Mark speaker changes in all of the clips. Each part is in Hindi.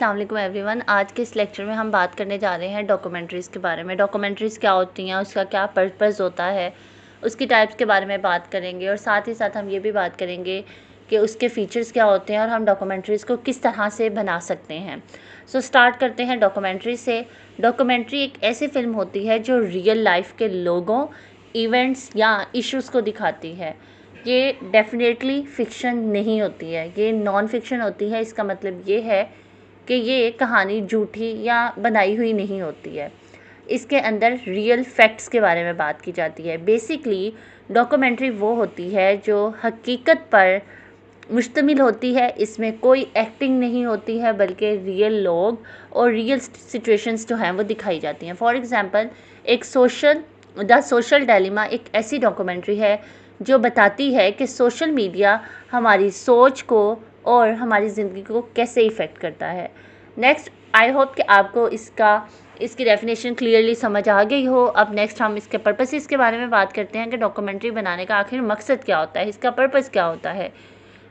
Speaker 1: अस्सलाम वालेकुम एवरीवन। आज के इस लेक्चर में हम बात करने जा रहे हैं डॉक्यूमेंट्रीज़ के बारे में। डॉक्यूमेंट्रीज़ क्या होती हैं, उसका क्या पर्पस होता है, उसकी टाइप्स के बारे में बात करेंगे और साथ ही साथ हम ये भी बात करेंगे कि उसके फ़ीचर्स क्या होते हैं और हम डॉक्यूमेंट्रीज़ को किस तरह से बना सकते हैं। स्टार्ट करते हैं डॉक्यूमेंट्री से। डॉक्यूमेंट्री एक ऐसी फ़िल्म होती है जो रियल लाइफ के लोगों, इवेंट्स या इश्यूज़ को दिखाती है। ये डेफिनेटली फ़िक्शन नहीं होती है, ये नॉन फ़िक्शन होती है। इसका मतलब ये है कि ये कहानी झूठी या बनाई हुई नहीं होती है। इसके अंदर रियल फैक्ट्स के बारे में बात की जाती है। बेसिकली डॉक्यूमेंट्री वो होती है जो हकीकत पर मुश्तमिल होती है। इसमें कोई एक्टिंग नहीं होती है बल्कि रियल लोग और रियल सिचुएशंस जो हैं वो दिखाई जाती हैं। फॉर एग्ज़ाम्पल एक द सोशल डायलेमा एक ऐसी डॉक्यूमेंट्री है जो बताती है कि सोशल मीडिया हमारी सोच को और हमारी ज़िंदगी को कैसे इफ़ेक्ट करता है। नेक्स्ट, आई होप कि आपको इसकी डेफिनेशन क्लियरली समझ आ गई हो। अब नेक्स्ट हम इसके पर्पसेस के बारे में बात करते हैं कि डॉक्यूमेंट्री बनाने का आखिर मकसद क्या होता है, इसका पर्पस क्या होता है।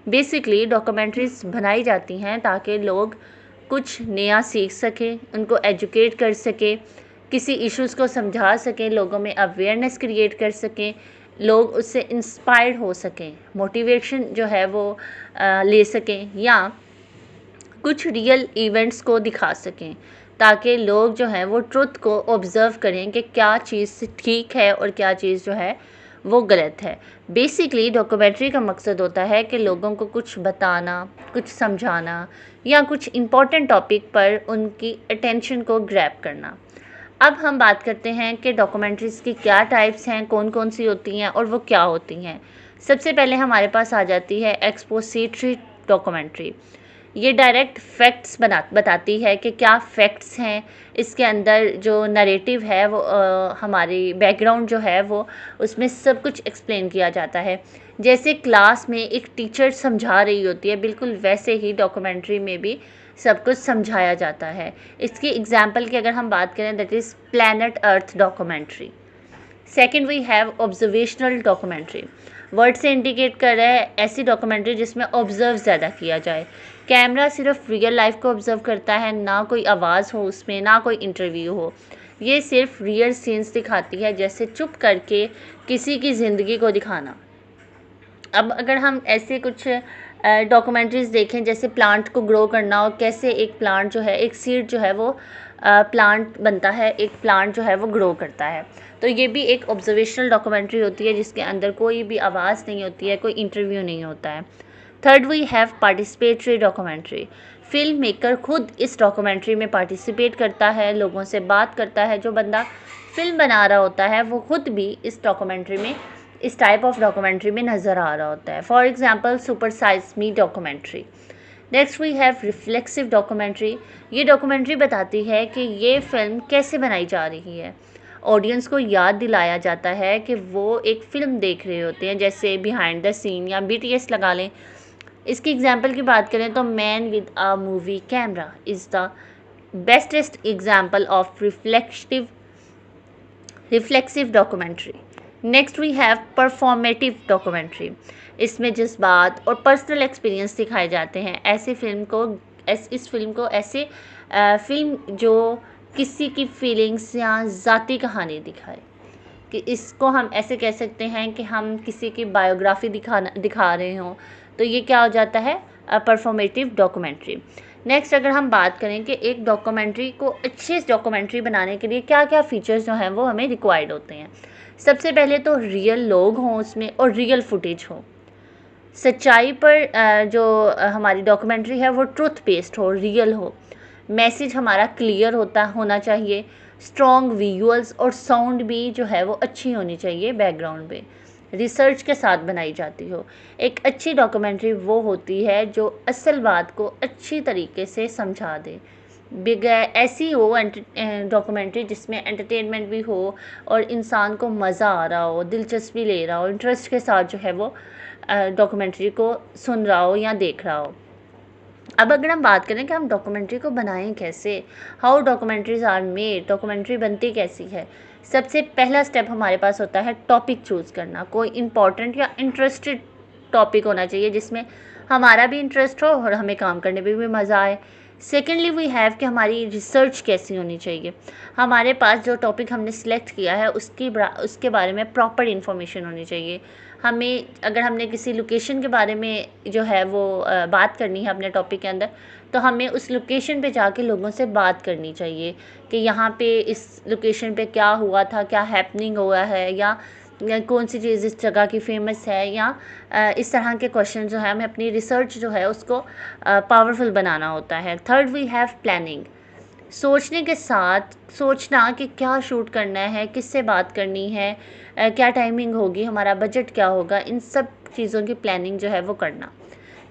Speaker 1: बेसिकली डॉक्यूमेंट्रीज़ बनाई जाती हैं ताकि लोग कुछ नया सीख सकें, उनको एजुकेट कर सकें, किसी इश्यूज़ को समझा सकें, लोगों में अवेयरनेस क्रिएट कर सकें, लोग उससे इंस्पायर्ड हो सकें, मोटिवेशन जो है वो ले सकें या कुछ रियल इवेंट्स को दिखा सकें ताकि लोग जो हैं वो ट्रुथ को ऑब्ज़र्व करें कि क्या चीज़ ठीक है और क्या चीज़ जो है वो गलत है। बेसिकली डॉक्यूमेंट्री का मकसद होता है कि लोगों को कुछ बताना, कुछ समझाना या कुछ इम्पॉर्टेंट टॉपिक पर उनकी अटेंशन को ग्रैब करना। अब हम बात करते हैं कि डॉक्यूमेंट्रीज़ की क्या टाइप्स हैं, कौन कौन सी होती हैं और वो क्या होती हैं। सबसे पहले हमारे पास आ जाती है एक्सपोजिटरी डॉक्यूमेंट्री। ये डायरेक्ट फैक्ट्स बताती है कि क्या फैक्ट्स हैं। इसके अंदर जो नरेटिव है वो हमारी बैकग्राउंड जो है वो उसमें सब कुछ एक्सप्लेन किया जाता है। जैसे क्लास में एक टीचर समझा रही होती है, बिल्कुल वैसे ही डॉक्यूमेंट्री में भी सब कुछ समझाया जाता है। इसकी एग्जांपल की अगर हम बात करें, that is planet earth documentary. Second we have observational documentary. Word से इंडिकेट कर रहा है ऐसी डॉक्यूमेंट्री जिसमें ऑब्ज़र्व ज़्यादा किया जाए। कैमरा सिर्फ रियल लाइफ को ऑब्ज़र्व करता है, ना कोई आवाज़ हो उसमें, ना कोई इंटरव्यू हो। ये सिर्फ रियल सीन्स दिखाती है, जैसे चुप करके किसी की ज़िंदगी को दिखाना। अब अगर हम ऐसे कुछ डॉक्यूमेंट्रीज़ देखें, जैसे प्लांट को ग्रो करना हो, कैसे एक प्लांट जो है, एक सीड जो है वो प्लांट बनता है, एक प्लांट जो है वो ग्रो करता है, तो ये भी एक ऑब्जर्वेशनल डॉक्यूमेंट्री होती है जिसके अंदर कोई भी आवाज़ नहीं होती है, कोई इंटरव्यू नहीं होता है। Third we have participatory documentary. Film maker खुद इस डॉक्यूमेंट्री में पार्टिसिपेट करता है, लोगों से बात करता है। जो बंदा फिल्म बना रहा होता है वो खुद भी इस डॉक्यूमेंट्री में, इस टाइप ऑफ डॉक्यूमेंट्री में नज़र आ रहा होता है। For example super size me documentary. Next we have reflexive documentary. ये डॉक्यूमेंट्री बताती है कि ये फिल्म कैसे बनाई जा रही है। ऑडियंस को याद दिलाया जाता है कि वो एक फ़िल्म देख रहे होते हैं, जैसे बिहाइंड द सीन या BTS लगा लें। इसकी एग्जांपल की बात करें तो man with a movie camera is the bestest example of reflexive documentary. Next we have performative documentary. इसमें जज्बात और पर्सनल एक्सपीरियंस दिखाए जाते हैं। इस फिल्म को ऐसे फिल्म जो किसी की फीलिंग्स या ज़ाती कहानी दिखाए, कि इसको हम ऐसे कह सकते हैं कि हम किसी की बायोग्राफी दिखा रहे हों, तो ये क्या हो जाता है, परफॉर्मेटिव डॉक्यूमेंट्री। नेक्स्ट अगर हम बात करें कि एक डॉक्यूमेंट्री को अच्छी डॉक्यूमेंट्री बनाने के लिए क्या क्या फ़ीचर्स जो हैं वो हमें रिक्वायर्ड होते हैं। सबसे पहले तो रियल लोग हों उसमें और रियल फुटेज हो। सच्चाई पर जो हमारी डॉक्यूमेंट्री है वो ट्रुथ बेस्ड हो, रियल हो। मैसेज हमारा क्लियर होना चाहिए। स्ट्रॉन्ग विजुअल्स और साउंड भी जो है वो अच्छी होनी चाहिए बैकग्राउंड पे, रिसर्च के साथ बनाई जाती हो। एक अच्छी डॉक्यूमेंट्री वो होती है जो असल बात को अच्छी तरीके से समझा दे। ऐसी हो डॉक्यूमेंट्री जिसमें एंटरटेनमेंट भी हो और इंसान को मज़ा आ रहा हो, दिलचस्पी ले रहा हो, इंटरेस्ट के साथ जो है वो डॉक्यूमेंट्री को सुन रहा हो या देख रहा हो। अब अगर हम बात करें कि हम डॉक्यूमेंट्री को बनाएं कैसे, how documentaries are made, documentary बनती कैसी है। सबसे पहला स्टेप हमारे पास होता है टॉपिक चूज़ करना। कोई इम्पॉर्टेंट या इंटरेस्टेड टॉपिक होना चाहिए जिसमें हमारा भी इंटरेस्ट हो और हमें काम करने में भी मज़ा आए। सेकेंडली वी हैव कि हमारी रिसर्च कैसी होनी चाहिए, हमारे पास जो टॉपिक हमने सिलेक्ट किया है उसके बारे में प्रॉपर इन्फॉर्मेशन होनी चाहिए। हमें अगर हमने किसी लोकेशन के बारे में जो है वो बात करनी है अपने टॉपिक के अंदर, तो हमें उस लोकेशन पे जाके लोगों से बात करनी चाहिए कि यहाँ पे इस लोकेशन पे क्या हुआ था, क्या हैपनिंग हुआ है, या कौन सी चीज़ इस जगह की फ़ेमस है, या इस तरह के क्वेश्चन जो है हमें अपनी रिसर्च जो है उसको पावरफुल बनाना होता है। थर्ड वी हैव प्लानिंग, सोचने के साथ सोचना कि क्या शूट करना है, किससे बात करनी है, क्या टाइमिंग होगी, हमारा बजट क्या होगा, इन सब चीज़ों की प्लानिंग जो है वो करना।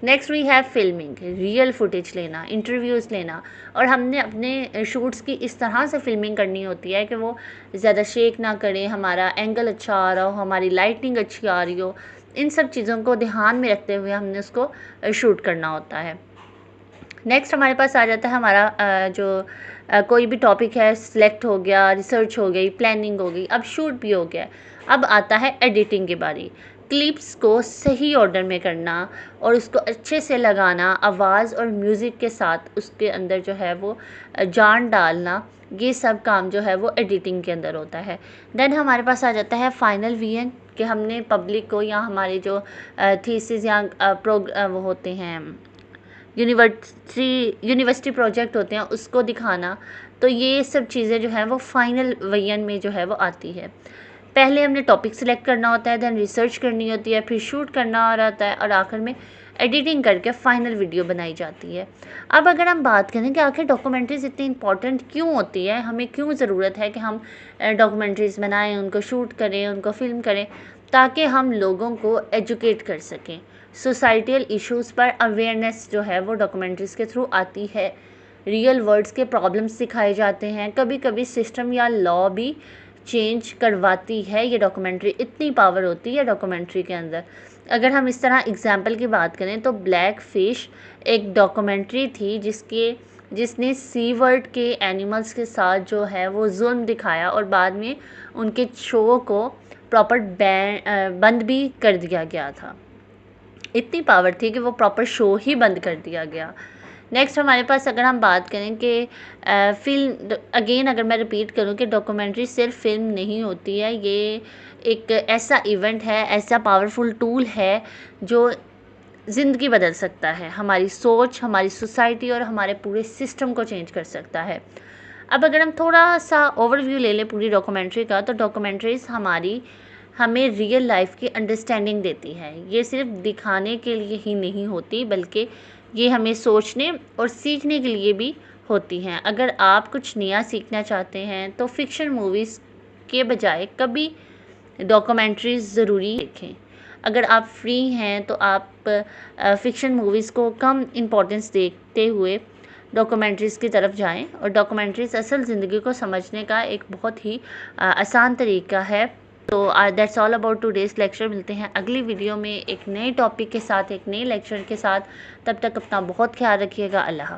Speaker 1: Next we have filming, real footage लेना, इंटरव्यूज़ लेना, और हमने अपने शूट्स की इस तरह से फिल्मिंग करनी होती है कि वो ज़्यादा शेक ना करें, हमारा एंगल अच्छा आ रहा हो, हमारी लाइटिंग अच्छी आ रही हो, इन सब चीज़ों को ध्यान में रखते हुए हमने उसको शूट करना होता है। नेक्स्ट हमारे पास आ जाता है हमारा जो कोई भी टॉपिक है, सिलेक्ट हो गया, रिसर्च हो गई, प्लानिंग हो गई, अब शूट भी हो गया। अब आता है एडिटिंग की बारी। क्लिप्स को सही ऑर्डर में करना और उसको अच्छे से लगाना, आवाज़ और म्यूज़िक के साथ उसके अंदर जो है वो जान डालना, ये सब काम जो है वो एडिटिंग के अंदर होता है। देन हमारे पास आ जाता है फाइनल वीएन, कि हमने पब्लिक को या हमारे जो थीसिस या वो होते हैं यूनिवर्सिटी प्रोजेक्ट होते हैं उसको दिखाना। तो ये सब चीज़ें जो है वो फाइनल वीएन में जो है वो आती है। पहले हमने टॉपिक सिलेक्ट करना होता है, देन रिसर्च करनी होती है, फिर शूट करना आ रहता है, और आखिर में एडिटिंग करके फ़ाइनल वीडियो बनाई जाती है। अब अगर हम बात करें कि आखिर डॉक्यूमेंट्रीज़ इतनी इंपॉर्टेंट क्यों होती है, हमें क्यों ज़रूरत है कि हम डॉक्यूमेंट्रीज़ बनाएं, उनको शूट करें, उनको फिल्म करें, ताकि हम लोगों को एजुकेट कर सकें। सोसाइटल इश्यूज़ पर अवेयरनेस जो है वो डॉक्यूमेंट्रीज़ के थ्रू आती है। रियल वर्ड्स के प्रॉब्लम्स सिखाए जाते हैं, कभी कभी सिस्टम या लॉ भी चेंज करवाती है ये डॉक्यूमेंट्री। इतनी पावर होती है डॉक्यूमेंट्री के अंदर। अगर हम इस तरह एग्जांपल की बात करें तो ब्लैक फिश एक डॉक्यूमेंट्री थी जिसने सी वर्ड के एनिमल्स के साथ जो है वो जुल्म दिखाया, और बाद में उनके शो को प्रॉपर बंद भी कर दिया गया था। इतनी पावर थी कि वो प्रॉपर शो ही बंद कर दिया गया। नेक्स्ट हमारे पास अगर हम बात करें कि फिल्म, अगेन अगर मैं रिपीट करूं कि डॉक्यूमेंट्री सिर्फ फिल्म नहीं होती है, ये एक ऐसा इवेंट है, ऐसा पावरफुल टूल है जो ज़िंदगी बदल सकता है, हमारी सोच, हमारी सोसाइटी और हमारे पूरे सिस्टम को चेंज कर सकता है। अब अगर हम थोड़ा सा ओवरव्यू ले लें पूरी डॉक्यूमेंट्री का, तो डॉक्यूमेंट्रीज़ हमें रियल लाइफ की अंडरस्टैंडिंग देती है। ये सिर्फ दिखाने के लिए ही नहीं होती, बल्कि ये हमें सोचने और सीखने के लिए भी होती हैं। अगर आप कुछ नया सीखना चाहते हैं तो फ़िक्शन मूवीज़ के बजाय कभी डॉक्यूमेंट्रीज़ ज़रूरी देखें। अगर आप फ्री हैं तो आप फ़िक्शन मूवीज़ को कम इम्पोर्टेंस देखते हुए डॉक्यूमेंट्रीज़ की तरफ जाएं, और डॉक्यूमेंट्रीज़ असल ज़िंदगी को समझने का एक बहुत ही आसान तरीका है। तो that's all about today's lecture. मिलते हैं अगली वीडियो में एक नए टॉपिक के साथ, एक नए लेक्चर के साथ। तब तक अपना बहुत ख्याल रखिएगा। अल्लाह।